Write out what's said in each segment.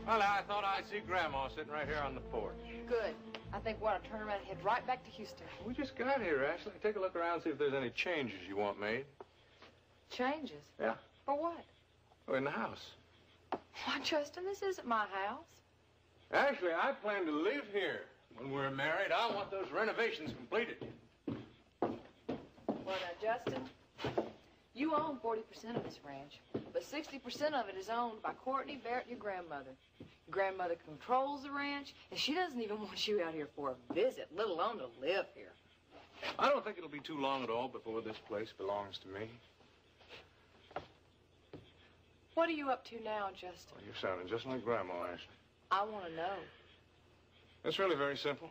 Well, I thought I'd see Grandma sitting right here on the porch. Good. I think we ought to turn around and head right back to Houston. We just got here, Ashley. Take a look around, see if there's any changes you want made. Changes? Yeah. For what? Oh, in the house. Why, Justin, this isn't my house. Ashley, I plan to live here. When we're married, I want those renovations completed. Well, now, Justin, you own 40% of this ranch, but 60% of it is owned by Courtney Barrett, your grandmother. Your grandmother controls the ranch, and she doesn't even want you out here for a visit, let alone to live here. I don't think it'll be too long at all before this place belongs to me. What are you up to now, Justin? Well, you're sounding just like Grandma, Ashley. I want to know. It's really very simple.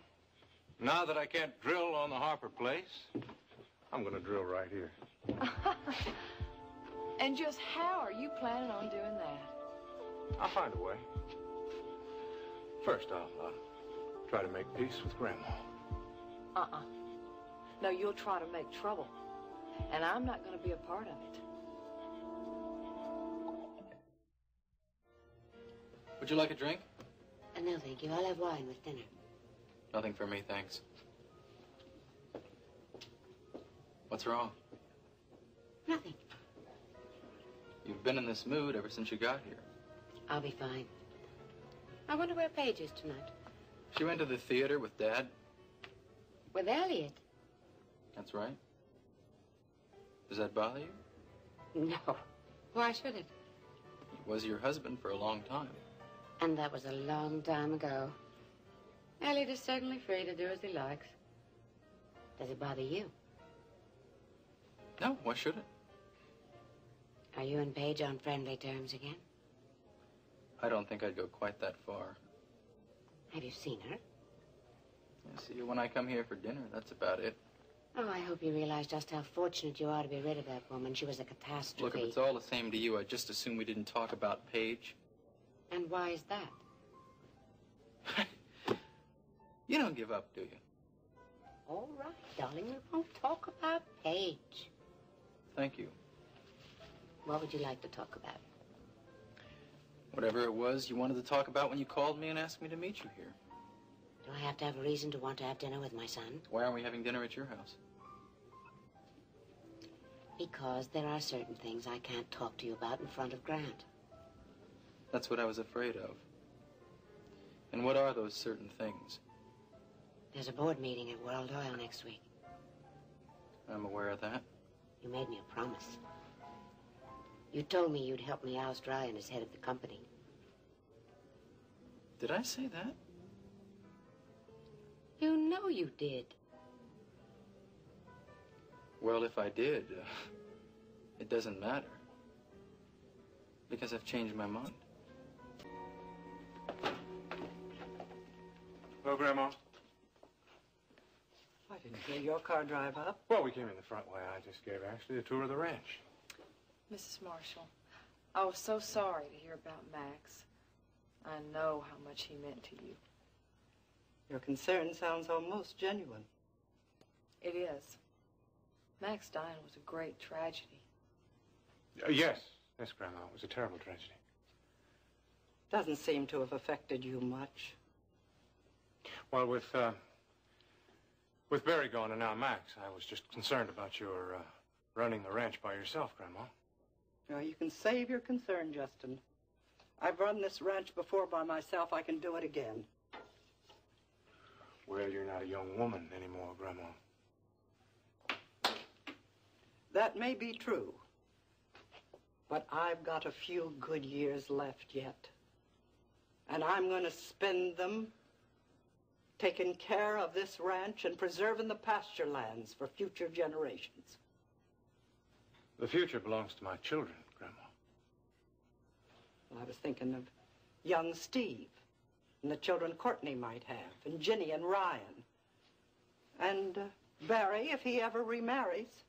Now that I can't drill on the Harper place, I'm going to drill right here. And just how are you planning on doing that? I'll find a way. First, I'll try to make peace with Grandma. No, you'll try to make trouble. And I'm not going to be a part of it. Would you like a drink? No, thank you. I'll have wine with dinner. Nothing for me, thanks. What's wrong? Nothing. You've been in this mood ever since you got here. I'll be fine. I wonder where Paige is tonight. She went to the theater with Dad. With Elliot? That's right. Does that bother you? No. Why should it? He was your husband for a long time. And that was a long time ago. Elliot is certainly free to do as he likes. Does it bother you? No, why should it? Are you and Paige on friendly terms again? I don't think I'd go quite that far. Have you seen her? I see her when I come here for dinner, that's about it. Oh, I hope you realize just how fortunate you are to be rid of that woman. She was a catastrophe. Look, if it's all the same to you, I'd just assume we didn't talk about Paige. And why is that? You don't give up, do you? All right, darling, we won't talk about Paige. Thank you. What would you like to talk about? Whatever it was you wanted to talk about when you called me and asked me to meet you here. Do I have to have a reason to want to have dinner with my son? Why aren't we having dinner at your house? Because there are certain things I can't talk to you about in front of Grant. That's what I was afraid of. And what are those certain things? There's a board meeting at World Oil next week. I'm aware of that. You made me a promise. You told me you'd help me oust Ryan as head of the company. Did I say that? You know you did. Well, if I did, it doesn't matter. Because I've changed my mind. Hello, Grandma. I didn't hear your car drive up. Well, we came in the front way. I just gave Ashley a tour of the ranch. Mrs. Marshall, I was so sorry to hear about Max. I know how much he meant to you. Your concern sounds almost genuine. It is. Max dying was a great tragedy. Yes, Grandma. It was a terrible tragedy. Doesn't seem to have affected you much. Well, with Barry gone and now Max, I was just concerned about your running the ranch by yourself, Grandma. Well, you can save your concern, Justin. I've run this ranch before by myself. I can do it again. Well, you're not a young woman anymore, Grandma. That may be true. But I've got a few good years left yet. And I'm going to spend them taking care of this ranch and preserving the pasture lands for future generations. The future belongs to my children, Grandma. Well, I was thinking of young Steve and the children Courtney might have, and Ginny and Ryan. And Barry, if he ever remarries.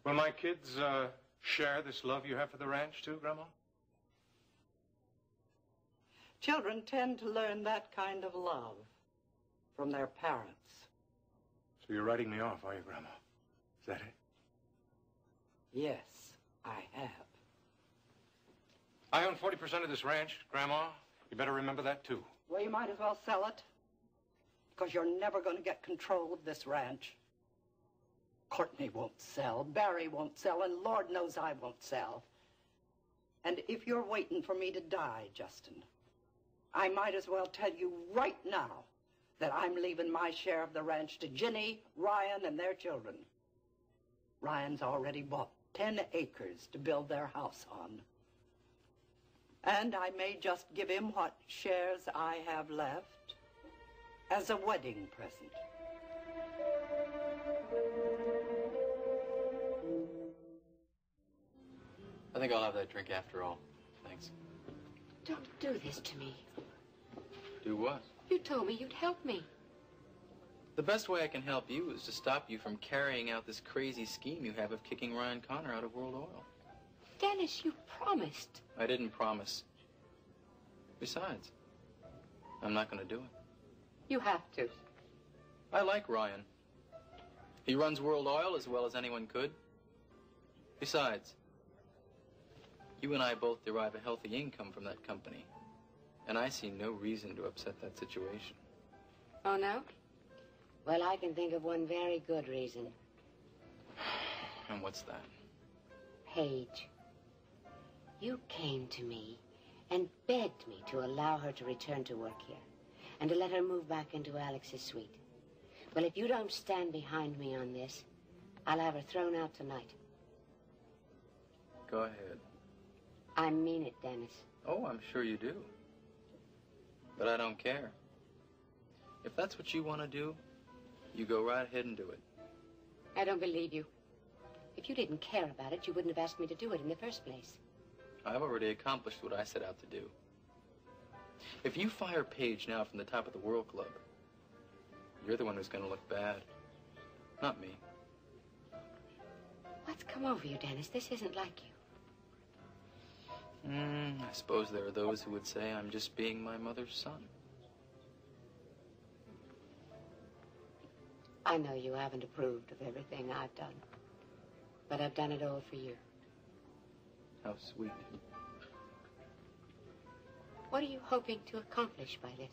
Will my kids share this love you have for the ranch, too, Grandma? Children tend to learn that kind of love from their parents. So you're writing me off, are you, Grandma? Is that it? Yes, I have. I own 40% of this ranch, Grandma. You better remember that, too. Well, you might as well sell it, because you're never going to get control of this ranch. Courtney won't sell, Barry won't sell, and Lord knows I won't sell. And if you're waiting for me to die, Justin, I might as well tell you right now that I'm leaving my share of the ranch to Ginny, Ryan, and their children. Ryan's already bought 10 acres to build their house on. And I may just give him what shares I have left as a wedding present. I think I'll have that drink after all. Thanks. Don't do this to me. Do what? You told me you'd help me. The best way I can help you is to stop you from carrying out this crazy scheme you have of kicking Ryan Connor out of World Oil. Dennis, you promised. I didn't promise. Besides, I'm not going to do it. You have to. I like Ryan. He runs World Oil as well as anyone could. Besides, you and I both derive a healthy income from that company, and I see no reason to upset that situation. Oh, no? Well, I can think of one very good reason. And what's that? Paige. You came to me and begged me to allow her to return to work here and to let her move back into Alex's suite. Well, if you don't stand behind me on this, I'll have her thrown out tonight. Go ahead. I mean it, Dennis. Oh, I'm sure you do. But I don't care. If that's what you want to do, you go right ahead and do it. I don't believe you. If you didn't care about it, you wouldn't have asked me to do it in the first place. I've already accomplished what I set out to do. If you fire Paige now from the top of the World Club, you're the one who's going to look bad, not me. What's come over you, Dennis? This isn't like you. I suppose there are those who would say I'm just being my mother's son. I know you haven't approved of everything I've done, but I've done it all for you. How sweet. What are you hoping to accomplish by this?